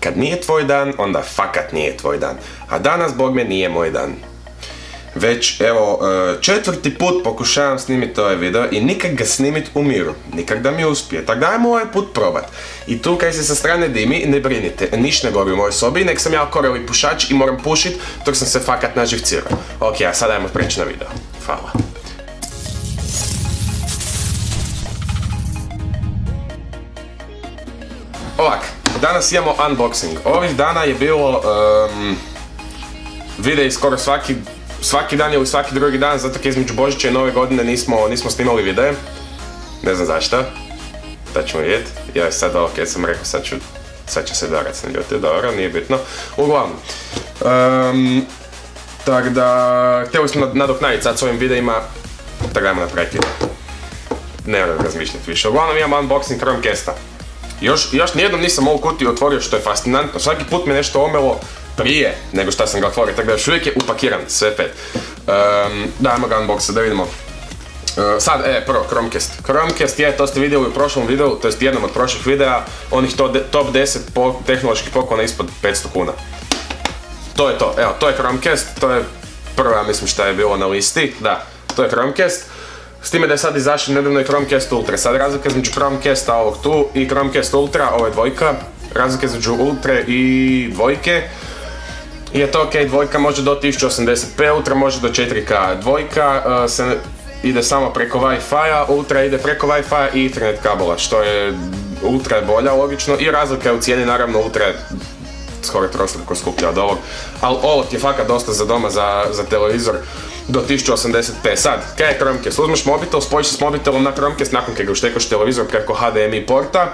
kad nije tvoj dan, onda fakat nije tvoj dan. A danas, bog me, nije moj dan. Već, evo, 4. put pokušavam snimiti ovaj video i nikak ga snimit u miru. Nikak da mi uspije. Tako da ajmo ovaj put probat. I tu kaj se sa strane dimi, ne brinite. Niš ne gori u mojoj sobi, nek sam ja koreli pušač i moram pušit, dok sam se fakat naživcirao. Ok, a sad ajmo preći na video. Hvala. Ovak, danas imamo unboxing. Ovih dana je bilo videi skoro svaki dan ili svaki drugi dan, zato kaj između Božića i Nove godine nismo snimali videe. Ne znam zašto. Da ćemo vidjeti. Ja sad ovo kaj sam rekao, sad će se darat na ljuti, dobro, nije bitno. Uglavnom. Tako da, htjeli smo nadoknaditi sad s ovim videima, tako dajmo napraviti video. Ne moram razmišljati više. Uglavnom imam unboxing Chromecasta. Još nijednom nisam ovu kutiju otvorio, što je fascinantno. Svaki put me nešto omelo prije nego što sam ga otvorio, tako da još uvijek je upakiran, sve pet. Dajmo ga unboxa da vidimo. Sad, prvo, Chromecast. Chromecast je, to ste vidjeli u prošlom videu, to jest jednom od prošlih videa, onih top 10 tehnoloških poklona ispod 500 kuna. To je to, evo, to je Chromecast, to je prva, mislim, šta je bilo na listi, da, to je Chromecast. S time da je sad izašao nedavno i Chromecast Ultra. Sad razlika između Chromecasta ovog tu i Chromecast Ultra, ovo je dvojka. Razlika između Ultra i dvojke je to, ok, dvojka može do 1080p, Ultra može do 4K. Dvojka se ide samo preko Wi-Fi-a, Ultra ide preko Wi-Fi i Ethernet kabela, što je Ultra je bolja, logično, i razlika je u cijeni, naravno Ultra je skoro trostruko skuplja od ovog, ali ovo ti je fakat dosta za doma, za televizor do 1080p. Sad, kaj je Chromecast? Uzmeš mobitel, spojiš se s mobitelom na Chromecast nakon kad ga uštekaš televizor preko HDMI porta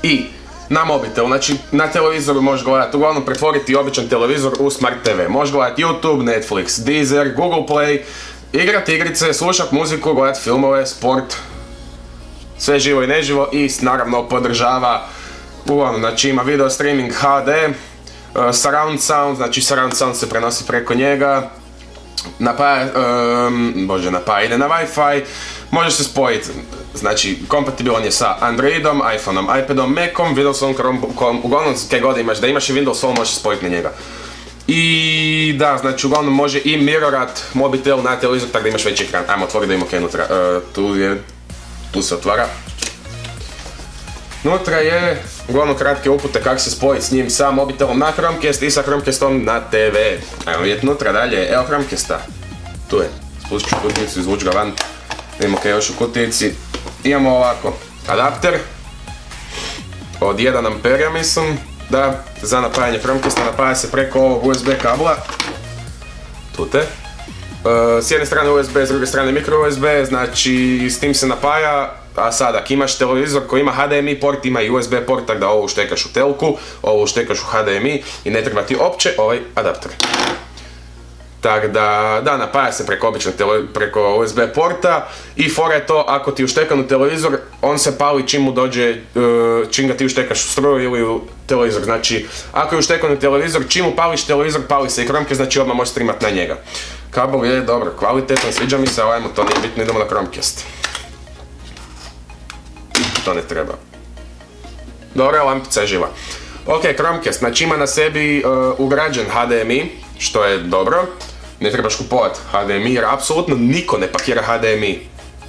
i na mobitel, znači na televizoru možeš gledati, uglavnom pretvoriti običan televizor u Smart TV. Možeš gledati YouTube, Netflix, Deezer, Google Play, igrati igrice, slušati muziku, gledati filmove, sport, sve živo i neživo i naravno podržava, uglavnom, znači ima video streaming HD, surround sound, znači surround sound se prenosi preko njega, ide na Wi-Fi, može se spojiti, znači kompatibilan je sa Androidom, iPhoneom, iPadom, Macom, Windowsom, Chromebookom, uglavnom kaj god imaš, da imaš i Windows Phone možeš spojiti na njega. I da, znači uglavnom može i mirorat mobitel na televizor tako da imaš veći ekran. Ajmo otvoriti da imamo kaj unutra, tu se otvara. Unutra je uglavnom kratke upute kako se spojiti s njim sa mobitelom na Chromecast i sa Chromecastom na TV. Ajmo vidjeti unutra dalje, evo Chromecasta. Tu je, spustit ću kutijicu, izvući ga van. Vidimo kaj je još u kutijici. Imamo ovako, adapter od 1 amperija mislim, da, za napajanje Chromecasta, napaja se preko ovog USB kabla. Tute. S jedne strane USB, s druge strane micro USB, znači s tim se napaja. A sad, ako imaš televizor koji ima HDMI port, ima i USB port, tako da ovo uštekaš u telku, ovo uštekaš u HDMI i ne treba ti opće ovaj adapter. Tako da, napaja se preko USB porta i fora je to, ako ti uštekan u televizor, on se pali čim mu dođe, čim ga ti uštekaš u struju ili u televizor. Znači, ako je uštekan u televizor, čim mu pališ televizor, pali se i Chromecast, znači odmah možeš streamati na njega. Kabel je dobro, kvalitetan, sviđa mi se, ali ajmo, to nije bitno, idemo na Chromecast. To ne treba. Dobro, lampica je živa. Ok, Chromecast, znači ima na sebi ugrađen HDMI, što je dobro. Ne trebaš kupovati HDMI jer apsolutno niko ne pakira HDMI.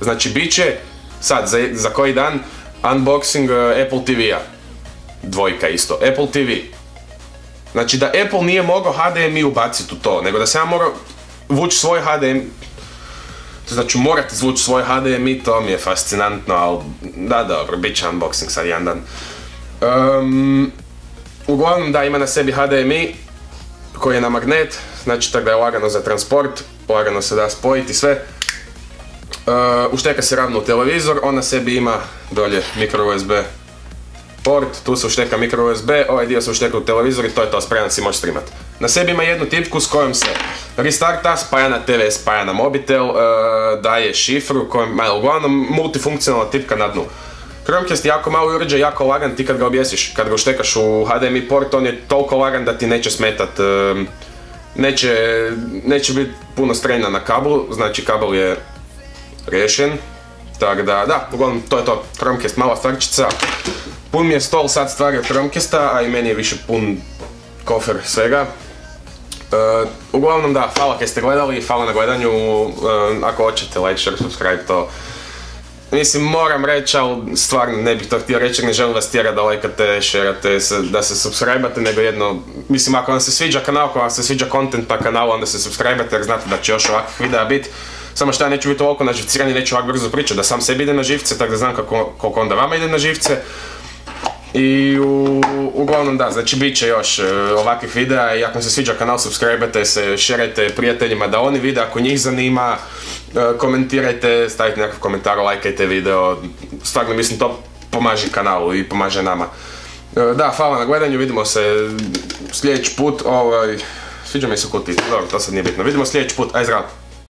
Znači bit će sad za koji dan unboxing Apple TV-a. Dvojka isto, Apple TV. Znači da Apple nije mogao HDMI ubaciti u to, nego da se ja morao vući svoj HDMI. Znači morate izvući svoj HDMI, to mi je fascinantno, ali da, dobro, bit će unboxing sad jedan dan. Uglavnom da, ima na sebi HDMI koji je na magnet, znači tako da je lagano za transport, lagano se da spojiti sve. Ušteka se ravno u televizor, on na sebi ima dolje micro USB port, tu se ušteka micro USB, ovaj dio se ušteka u televizor i to je to, spreman si može streamati. Na sebi ima jednu tipku s kojom se restarta, spaja na TV, spaja na mobitel, daje šifru, uglavnom multifunkcionalna tipka na dnu. Chromecast je jako mali uređaj, jako lagan, ti kad ga objesiš, kad ga uštekaš u HDMI port, on je toliko lagan da ti neće smetat, neće biti puno strena na kablu, znači kabel je riješen. Tako da, uglavnom to je to, Chromecast, mala stvarčica. Pun mi je stol sad stvari od Chromecasta, a i meni je više pun kofer svega. Uglavnom da, hvala kaj ste gledali, hvala na gledanju, ako hoćete like, share, subscribe to. Mislim, moram reći, ali stvarno ne bih to htio reći, ne želim vas tjerati da lajkate, šerate, da se subscribe-ate, nego jedno, mislim, ako vam se sviđa kanal, ako vam se sviđa content pa kanalu, onda se subscribe-ate jer znate da će još ovakvih videa biti. Samo što ja neću biti ovoliko naživciran i neću ovako brzo pričati, da sam sebi ide na živce, tako da znam koliko onda vama ide na živce. I uglavnom da, znači bit će još ovakvih videa i ako vam se sviđa kanal, subscribe-ate se, šerajte prijateljima da oni vide, ako njih zanima, komentirajte, stavite nekakav komentar, lajkajte video, stvarno mislim to pomaže kanalu i pomaže nama. Da, hvala na gledanju, vidimo se sljedeći put, sviđa mi se kutiti, dobro, to sad nije bitno, vidimo sljedeći put, aj zdravo!